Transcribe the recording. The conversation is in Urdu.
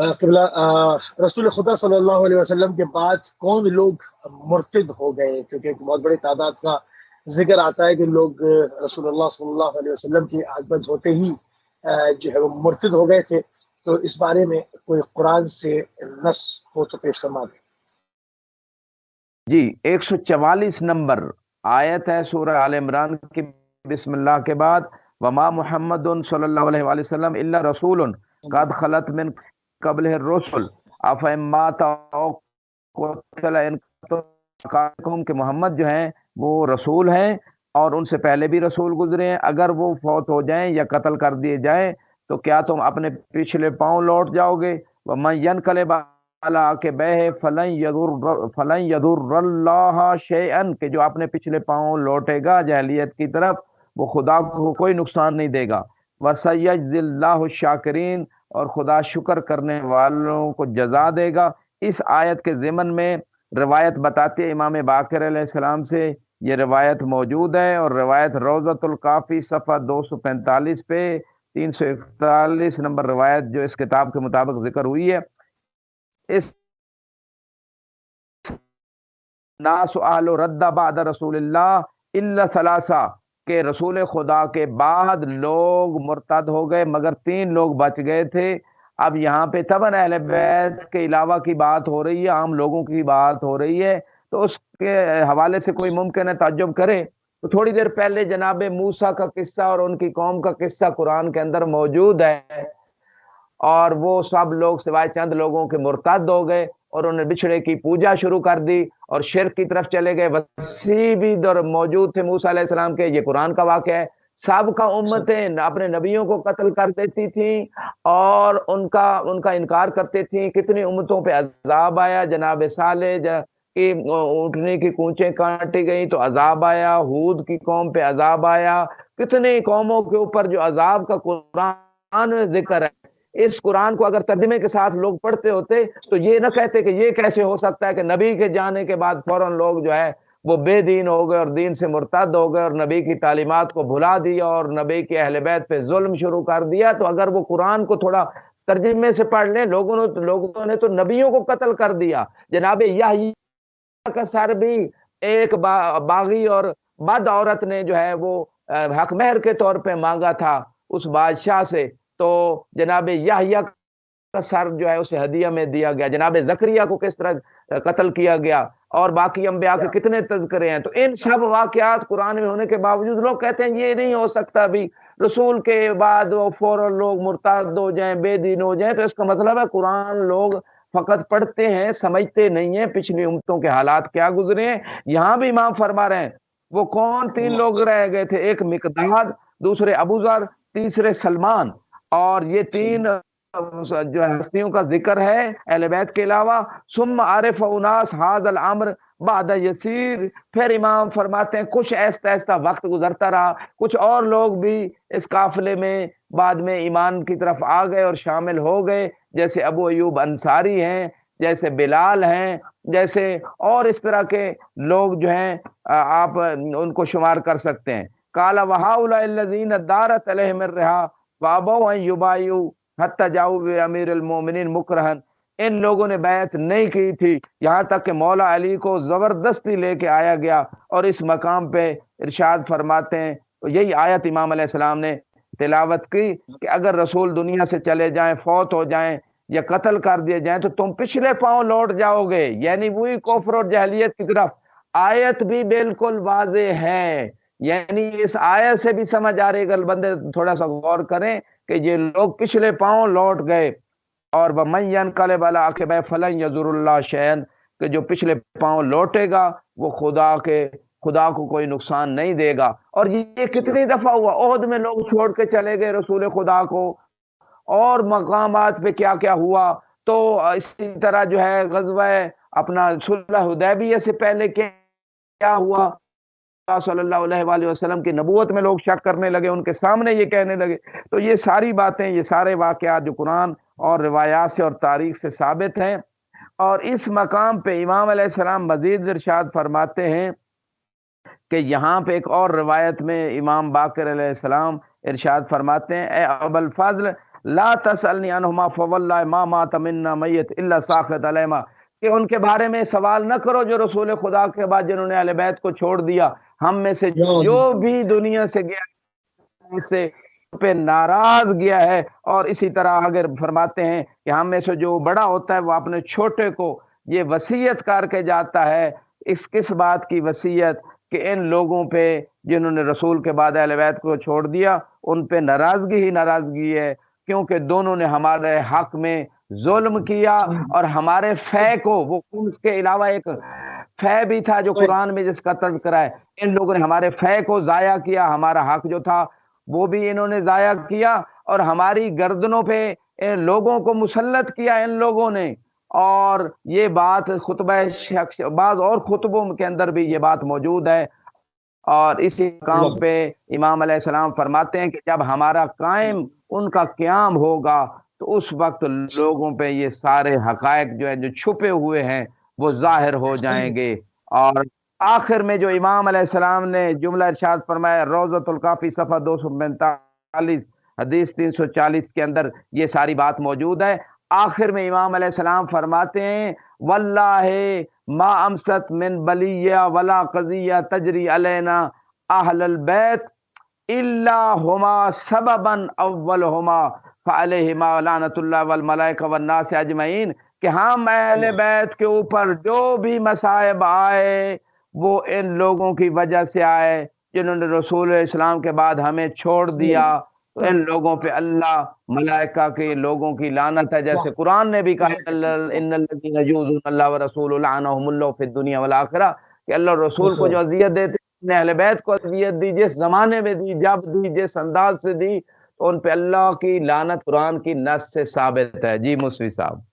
قبلہ رسول خدا صلی اللہ علیہ وسلم کے بعد کون لوگ مرتد ہو گئے؟ کیونکہ ایک بہت بڑی تعداد کا ذکر آتا ہے کہ لوگ رسول اللہ صلی اللہ علیہ وسلم کی آگمن ہوتے ہی جو ہے وہ مرتد ہو گئے تھے. تو اس بارے میں کوئی قرآن سے نص ہو تو پیش فرما دیں. جی 144 نمبر آیت ہے سورہ آل عمران کی. بسم اللہ کے بعد وما محمد صلی اللہ علیہ وآلہ وسلم الا رسول قد خلت من قبل الرسل افئن مات او قتل انقم، کہ محمد جو ہیں وہ رسول ہیں اور ان سے پہلے بھی رسول گزرے ہیں، اگر وہ فوت ہو جائیں یا قتل کر دیے جائیں تو کیا تم اپنے پچھلے پاؤں لوٹ جاؤ گے؟ ومن ينقلب علی عقبیہ فلن یضر اللہ شیئا، کہ جو اپنے پچھلے پاؤں لوٹے گا جاہلیت کی طرف وہ خدا کو کوئی نقصان نہیں دے گا. وَسَيَجْزِي اللَّهُ الشَّاكِرِينَ، اور خدا شکر کرنے والوں کو جزا دے گا. اس آیت کے ضمن میں روایت بتاتی ہے امام باقر علیہ السلام سے، یہ روایت موجود ہے، اور روایت روضۃ الکافی صفحہ 245 پہ 341 نمبر روایت جو اس کتاب کے مطابق ذکر ہوئی ہے. اس ناس اہل رد بعد رسول اللہ الا ثلاثہ، کہ رسول خدا کے بعد لوگ مرتد ہو گئے مگر 3 لوگ بچ گئے تھے. اب یہاں پہ طبعاً اہل بیت کے علاوہ کی بات ہو رہی ہے، عام لوگوں کی بات ہو رہی ہے، تو اس کے حوالے سے کوئی ممکن ہے تعجب کرے تو تھوڑی دیر پہلے جناب موسیٰ کا قصہ اور ان کی قوم کا قصہ قرآن کے اندر موجود ہے، اور وہ سب لوگ سوائے چند لوگوں کے مرتد ہو گئے اور انہوں نے بچھڑے کی پوجا شروع کر دی اور شرک کی طرف چلے گئے. وسیع بھی دور موجود تھے موسیٰ علیہ السلام کے، یہ قرآن کا واقعہ ہے. سب کا امتیں اپنے نبیوں کو قتل کر دیتی تھیں اور ان کا انکار کرتے تھیں. کتنی امتوں پہ عذاب آیا، جناب صالح کی اونٹنے کی کونچیں کاٹی گئیں تو عذاب آیا، ہود کی قوم پہ عذاب آیا، کتنی قوموں کے اوپر جو عذاب کا قرآن میں ذکر ہے. اس قرآن کو اگر ترجمے کے ساتھ لوگ پڑھتے ہوتے تو یہ نہ کہتے کہ یہ کیسے ہو سکتا ہے کہ نبی کے جانے کے بعد فوراً لوگ جو ہے وہ بے دین ہو گئے اور دین سے مرتد ہو گئے اور نبی کی تعلیمات کو بھلا دیا اور نبی کے اہل بیت پہ ظلم شروع کر دیا. تو اگر وہ قرآن کو تھوڑا ترجمے سے پڑھ لیں، لوگوں نے تو نبیوں کو قتل کر دیا. جناب یحییٰ کا سر بھی ایک باغی اور بد عورت نے جو ہے وہ حق مہر کے طور پہ مانگا تھا اس بادشاہ سے، تو جناب یحییٰ کا سر جو ہے اسے ہدیہ میں دیا گیا. جناب زکریا کو کس طرح قتل کیا گیا، اور باقی انبیاء کے کتنے تذکرے ہیں. تو ان سب واقعات قرآن میں ہونے کے باوجود لوگ کہتے ہیں یہ نہیں ہو سکتا بھی رسول کے بعد وہ فوراً لوگ مرتد ہو جائیں، بے دین ہو جائیں. تو اس کا مطلب ہے قرآن لوگ فقط پڑھتے ہیں، سمجھتے نہیں ہیں پچھلی امتوں کے حالات کیا گزرے ہیں. یہاں بھی امام فرما رہے ہیں وہ کون 3 لوگ رہ گئے تھے، ایک مقداد، دوسرے ابو ذر، تیسرے سلمان. اور یہ 3 جو ہستیوں کا ذکر ہے اہل بیت کے علاوہ. ثم عرف اناس ھذا الامر بعد یسیر، پھر امام فرماتے ہیں کچھ ایسا ایسا وقت گزرتا رہا، کچھ اور لوگ بھی اس قافلے میں بعد میں ایمان کی طرف آ گئے اور شامل ہو گئے، جیسے ابو ایوب انصاری ہیں، جیسے بلال ہیں، جیسے اور اس طرح کے لوگ جو ہیں آپ ان کو شمار کر سکتے ہیں. قال وهؤلاء الذين دارت عليهم الرحى وابوا ان يبايعوا حتى جاءوا بامير المؤمنين مكرها، ان لوگوں نے بیعت نہیں کی تھی یہاں تک کہ مولا علی کو زبردستی لے کے آیا گیا. اور اس مقام پہ ارشاد فرماتے ہیں، یہی آیت امام علیہ السلام نے تلاوت کی کہ اگر رسول دنیا سے چلے جائیں، فوت ہو جائیں یا قتل کر دیے جائیں تو تم پچھلے پاؤں لوٹ جاؤ گے، یعنی وہی کفر اور جہلیت کی طرف. آیت بھی بالکل واضح ہے، یعنی اس آیت سے بھی سمجھ آ رہی، اگر بندے تھوڑا سا غور کریں کہ یہ لوگ پچھلے پاؤں لوٹ گئے. اور وَمَن يَنْقَلِبْ عَلَىٰ عَقِبَیْهِ فَلَن يَضُرَّ اللَّهَ شَیْئًا، کہ جو پچھلے پاؤں لوٹے گا وہ خدا کو کوئی نقصان نہیں دے گا. اور یہ کتنی دفعہ ہوا، احد میں لوگ چھوڑ کے چلے گئے رسول خدا کو، اور مقامات پہ کیا کیا ہوا. تو اسی طرح جو ہے غزوہ اپنا صلح حدیبیہ سے پہلے کیا ہوا، صلی اللہ علیہ وآلہ وسلم کی نبوت میں لوگ شک کرنے لگے، ان کے سامنے یہ کہنے لگے. تو یہ ساری باتیں، یہ سارے واقعات جو قرآن اور روایات سے اور تاریخ سے ثابت ہیں. اور اس مقام پہ امام علیہ السلام مزید ارشاد فرماتے ہیں کہ یہاں پہ ایک اور روایت میں امام باقر علیہ السلام ارشاد فرماتے ہیں، اے ابو الفضل لا تسألنی عنہما فواللہ ما مات منا میت الا ساخط علیہما، کہ ان کے بارے میں سوال نہ کرو جو رسول خدا کے بعد جنہوں نے اہل بیت کو چھوڑ دیا، ہم میں سے جو بھی دنیا سے گیا اس سے پہ ناراض گیا ہے۔ اور اسی طرح اگر فرماتے ہیں کہ ہم میں سے جو بڑا ہوتا ہے وہ اپنے چھوٹے کو یہ وصیت کر کے جاتا ہے، اس کس بات کی وصیت کہ ان لوگوں پہ جنہوں نے رسول کے بعد اہل بیت کو چھوڑ دیا ان پہ ناراضگی ہی ناراضگی ہے، کیونکہ دونوں نے ہمارے حق میں ظلم کیا اور ہمارے فے کو، وہ اس کے علاوہ ایک فے بھی تھا جو قرآن میں جس کا تذکرہ ہے، ان لوگوں نے ہمارے فے کو ضائع کیا، ہمارا حق جو تھا وہ بھی انہوں نے ضائع کیا، اور ہماری گردنوں پہ ان لوگوں کو مسلط کیا ان لوگوں نے۔ اور یہ بات خطبہ بعض اور خطبوں کے اندر بھی یہ بات موجود ہے۔ اور اسی مقام پہ امام علیہ السلام فرماتے ہیں کہ جب ہمارا قائم ان کا قیام ہوگا تو اس وقت لوگوں پہ یہ سارے حقائق جو ہیں جو چھپے ہوئے ہیں وہ ظاہر ہو جائیں گے۔ اور آخر میں جو امام علیہ السلام نے جملہ ارشاد فرمایا روضۃ الکافی صفحہ 245 حدیث 340 کے اندر یہ ساری بات موجود ہے۔ آخر میں امام علیہ السلام فرماتے ہیں واللہ ما امست من بلیہ ولا قضیہ تجری علینا اہل البیت الا ہما سببا اولہما فعلیہما لعنۃ اللہ والملائکہ والناس اجمعین، کہ ہم اہل بیت کے اوپر جو بھی مصائب آئے وہ ان لوگوں کی وجہ سے آئے جنہوں نے رسول اسلام کے بعد ہمیں چھوڑ دیا، تو ان لوگوں پہ اللہ ملائکہ کے لوگوں کی لعنت ہے، جیسے قرآن نے بھی کہا ان الذین یؤذون اللہ ورسولہ لعنہم اللہ فی الدنیا والآخرہ، کہ اللہ رسول کو جو اذیت دیتے ہیں اہل بیت کو اذیت دی، جس زمانے میں دی، جب دی، جس انداز سے دی، تو ان پہ اللہ کی لعنت قرآن کی نص سے ثابت ہے۔ جی مصری صاحب۔